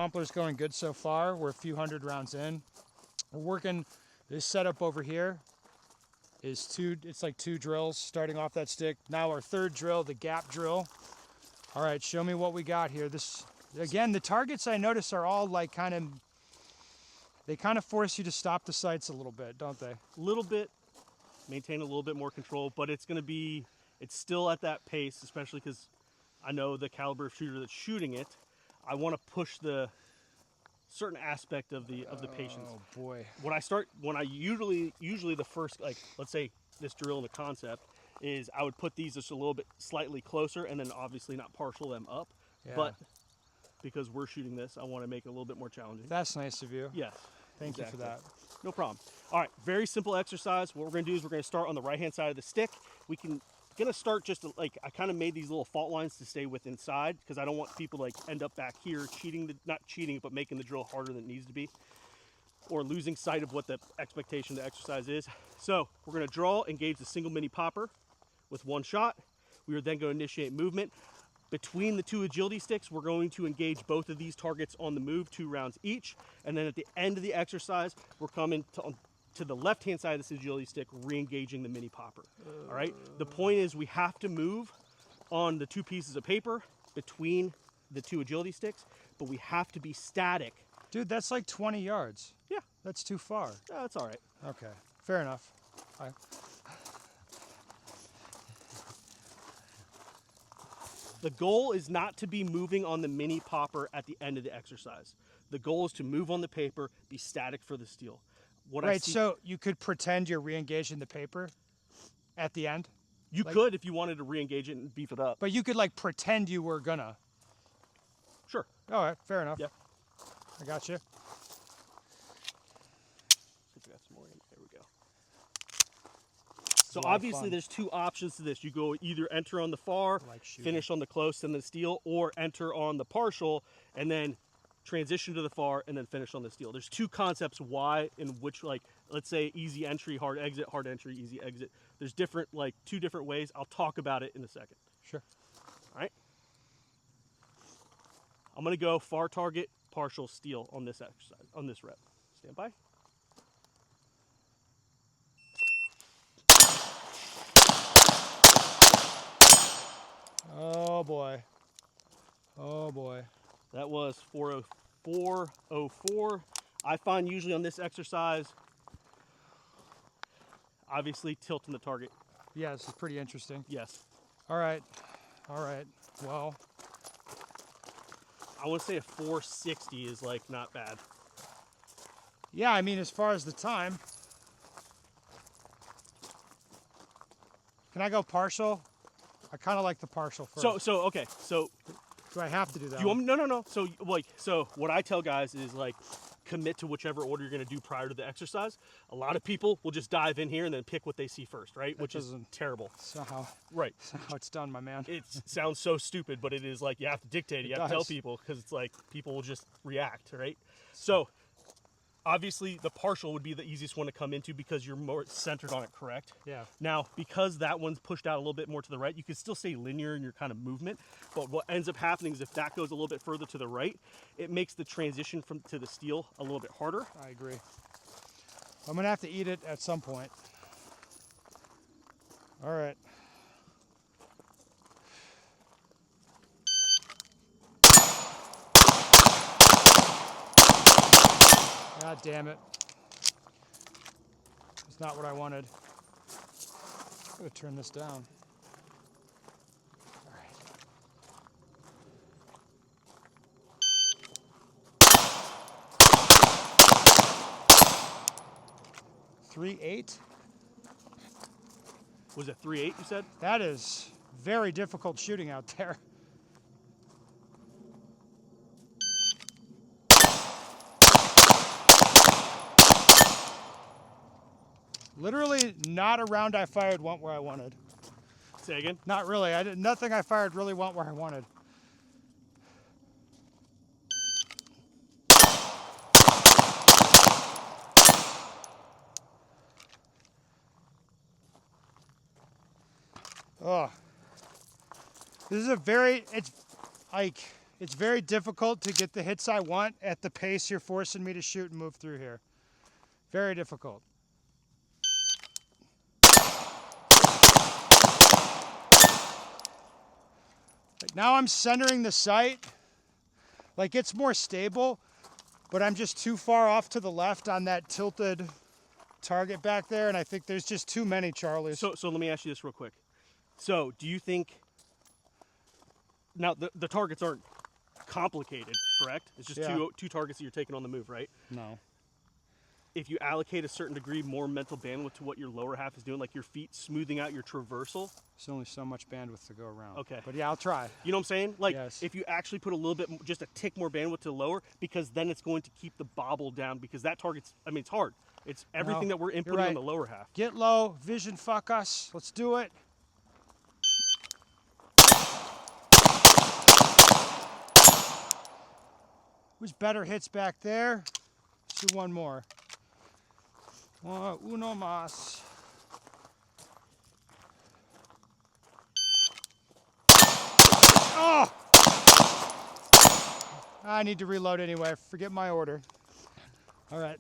wampler's going good so far. We're a few hundred rounds in. We're working this setup over here is it's like 2 drills starting off that stick. Now our 3rd drill, the gap drill. All right, show me what we got here. This, again, the targets I notice are all like they kind of force you to stop the sights a little bit, don't they? A little bit, maintain a little bit more control, but it's still at that pace, especially because I know the caliber of shooter that's shooting it. I want to push the certain aspect of the patience. Oh boy. When I usually the first, like, let's say this drill in the concept is I would put these just a little bit slightly closer and then obviously not partial them up. Yeah. But because we're shooting this, I want to make it a little bit more challenging. That's nice of you. Yes. Thank you for that. No problem. All right, very simple exercise. What we're going to do is we're going to start on the right-hand side of the stick. Gonna start just like, I kind of made these little fault lines to stay with inside because I don't want people to like end up back here not cheating, but making the drill harder than it needs to be, or losing sight of what the expectation of the exercise is. So we're gonna draw, engage the single mini popper with 1 shot. We are then going to initiate movement. Between the 2 agility sticks, we're going to engage both of these targets on the move, 2 rounds each. And then at the end of the exercise, we're coming to the left-hand side of this agility stick, re-engaging the mini popper. All right? The point is we have to move on the 2 pieces of paper between the 2 agility sticks, but we have to be static. Dude, that's like 20 yards. Yeah. That's too far. That's all right. Okay, fair enough. The goal is not to be moving on the mini popper at the end of the exercise. The goal is to move on the paper, be static for the steel. Right, so you could pretend you're re-engaging the paper at the end? You could if you wanted to re-engage it and beef it up. But you could like pretend you were gonna. Sure. All right, fair enough. Yep. I got you. There we go. So obviously there's 2 options to this. You go either enter on the far, finish on the close and the steel, or enter on the partial and then transition to the far and then finish on the steel. There's 2 concepts why in which, like, let's say easy entry, hard exit, hard entry, easy exit. There's 2 different ways. I'll talk about it in a second. Sure. All right. I'm going to go far target, partial steel on this exercise, on this rep. Stand by. Oh boy. Oh boy. That was 404. I find usually on this exercise, obviously tilting the target. Yeah, this is pretty interesting. Yes. All right. All right. Well, I want to say a 460 is like not bad. yeah, I mean, as far as the time, can I go partial? I kind of like the partial first. So okay. So do I have to do that? No. So what I tell guys is like commit to whichever order you're going to do prior to the exercise. A lot of people will just dive in here and then pick what they see first, right? Which is terrible. Somehow. Right. Somehow it's done, my man. It sounds so stupid, but it is like you have to dictate it. You have to tell people because it's like people will just react, right? So obviously the partial would be the easiest one to come into because you're more centered on it, correct? Yeah. Now, because that one's pushed out a little bit more to the right, you can still stay linear in your kind of movement, but what ends up happening is if that goes a little bit further to the right, it makes the transition to the steel a little bit harder. I agree. I'm gonna have to eat it at some point. All right. God damn it. It's not what I wanted. I'm gonna turn this down. All right. 3.8. Was it 3.8 you said? That is very difficult shooting out there. Literally not a round I fired went where I wanted. Say again? Not really. Nothing I fired really went where I wanted. Oh. This is it's like, It's very difficult to get the hits I want at the pace you're forcing me to shoot and move through here. Very difficult. Like now I'm centering the sight. Like it's more stable, but I'm just too far off to the left on that tilted target back there, and I think there's just too many Charlies. So let me ask you this real quick. So do you think, now the targets aren't complicated, correct? It's just two targets that you're taking on the move, right? No. If you allocate a certain degree more mental bandwidth to what your lower half is doing, like your feet smoothing out your traversal. There's only so much bandwidth to go around. Okay. But yeah, I'll try. You know what I'm saying? Like, yes. If you actually put a little bit, just a tick more bandwidth to the lower, because then it's going to keep the bobble down, because that target's, I mean, it's hard. It's everything that we're inputting right. on the lower half. Get low, vision fuck us. Let's do it. Who's better hits back there? Let's do one more. Uno más. Oh! I need to reload anyway. Forget my order. All right.